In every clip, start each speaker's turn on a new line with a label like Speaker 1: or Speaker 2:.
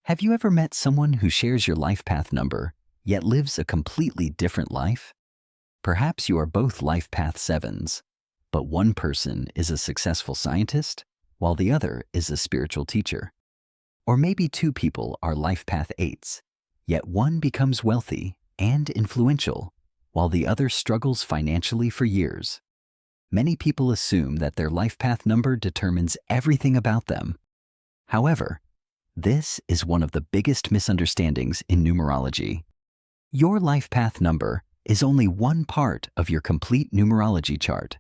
Speaker 1: Have you ever met someone who shares your life path number, yet lives a completely different life? Perhaps you are both life path 7s, but one person is a successful scientist, while the other is a spiritual teacher. Or maybe two people are life path 8s, yet one becomes wealthy and influential, while the other struggles financially for years. Many people assume that their life path number determines everything about them. However, this is one of the biggest misunderstandings in numerology. Your life path number is only one part of your complete numerology chart.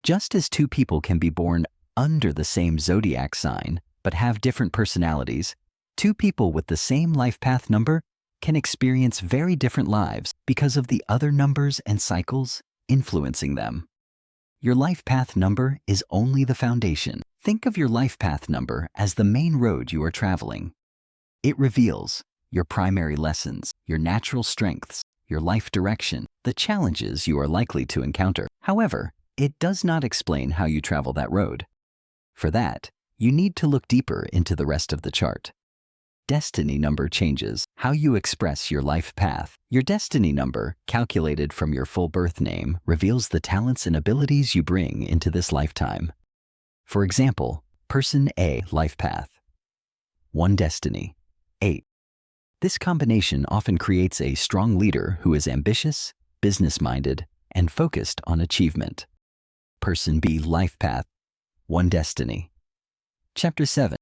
Speaker 1: Just as two people can be born under the same zodiac sign but have different personalities, two people with the same life path number can experience very different lives because of the other numbers and cycles influencing them. Your life path number is only the foundation. Think of your life path number as the main road you are traveling. It reveals your primary lessons, your natural strengths, your life direction, the challenges you are likely to encounter. However, it does not explain how you travel that road. For that, you need to look deeper into the rest of the chart. Destiny number changes how you express your life path. Your destiny number, calculated from your full birth name, reveals the talents and abilities you bring into this lifetime. For example, Person A life path. 1 destiny, 8. This combination often creates a strong leader who is ambitious, business-minded, and focused on achievement. Person B life path, 1 destiny. Chapter 7.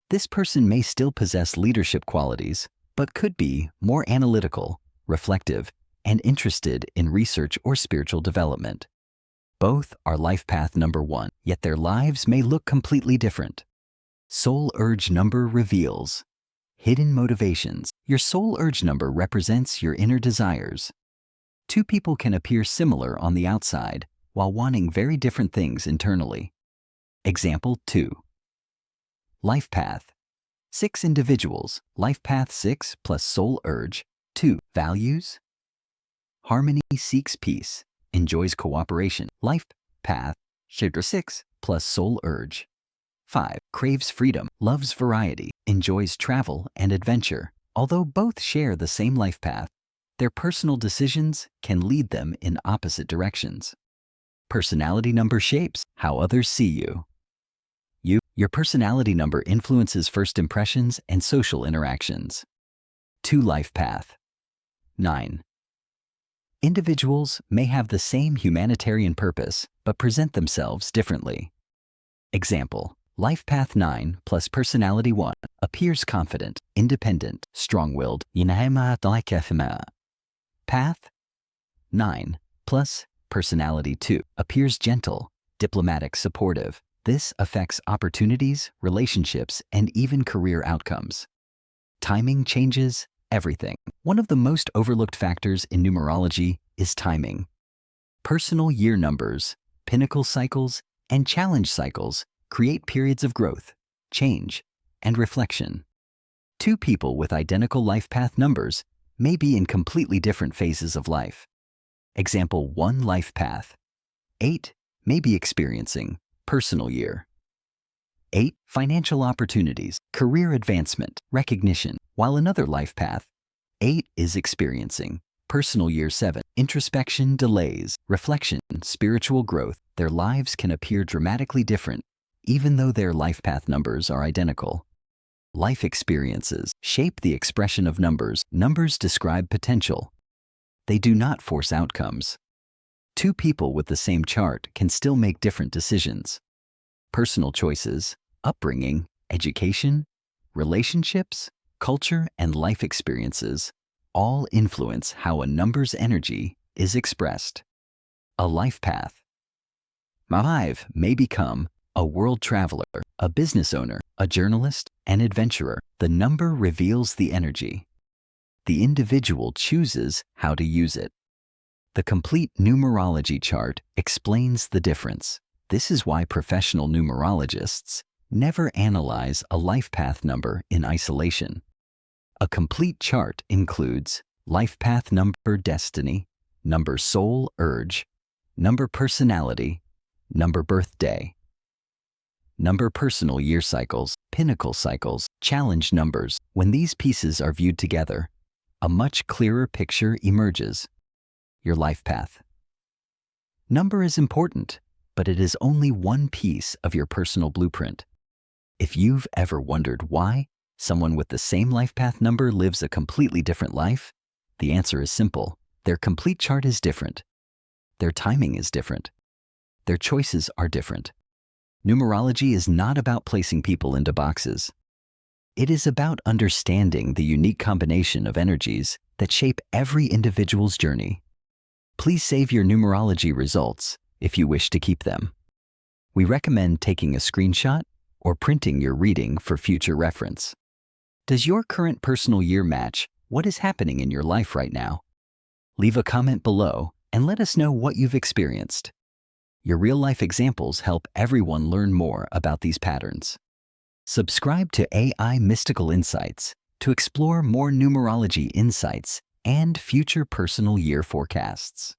Speaker 1: This person may still possess leadership qualities, but could be more analytical, reflective, and interested in research or spiritual development. Both are life path number 1, yet their lives may look completely different. Soul urge number reveals hidden motivations. Your soul urge number represents your inner desires. Two people can appear similar on the outside while wanting very different things internally. Example 2. Life path. 6 individuals, life path 6 plus soul urge. 2. Values. Harmony seeks peace, enjoys cooperation. Life path, Shidra 6 plus soul urge. 5. Craves freedom, loves variety, enjoys travel and adventure. Although both share the same life path, their personal decisions can lead them in opposite directions. Personality number shapes how others see you. Your personality number influences first impressions and social interactions. 2 life path. 9. Individuals may have the same humanitarian purpose but present themselves differently. Example, life path 9 plus personality 1 appears confident, independent, strong-willed. Path 9 plus personality 2 appears gentle, diplomatic, supportive. This affects opportunities, relationships, and even career outcomes. Timing changes everything. One of the most overlooked factors in numerology is timing. Personal year numbers, pinnacle cycles, and challenge cycles create periods of growth, change, and reflection. Two people with identical life path numbers may be in completely different phases of life. Example 1 life path. 8 may be experiencing personal year. 8. Financial opportunities, career advancement, recognition, while another life path, 8 is experiencing personal year 7, introspection, delays, reflection, spiritual growth. Their lives can appear dramatically different, even though their life path numbers are identical. Life experiences shape the expression of numbers. Numbers describe potential. They do not force outcomes. Two people with the same chart can still make different decisions. Personal choices, upbringing, education, relationships, culture, and life experiences all influence how a number's energy is expressed. A life path. 5 may become a world traveler, a business owner, a journalist, an adventurer. The number reveals the energy. The individual chooses how to use it. The complete numerology chart explains the difference. This is why professional numerologists never analyze a life path number in isolation. A complete chart includes life path number destiny, number soul urge, number personality, number birthday, number personal year cycles, pinnacle cycles, challenge numbers, When these pieces are viewed together, a much clearer picture emerges. Your life path. Number is important, but it is only one piece of your personal blueprint. If you've ever wondered why someone with the same life path number lives a completely different life, the answer is simple. Their complete chart is different. Their timing is different. Their choices are different. Numerology is not about placing people into boxes. It is about understanding the unique combination of energies that shape every individual's journey. Please save your numerology results if you wish to keep them. We recommend taking a screenshot or printing your reading for future reference. Does your current personal year match what is happening in your life right now? Leave a comment below and let us know what you've experienced. Your real-life examples help everyone learn more about these patterns. Subscribe to AI Mystical Insights to explore more numerology insights and future personal year forecasts.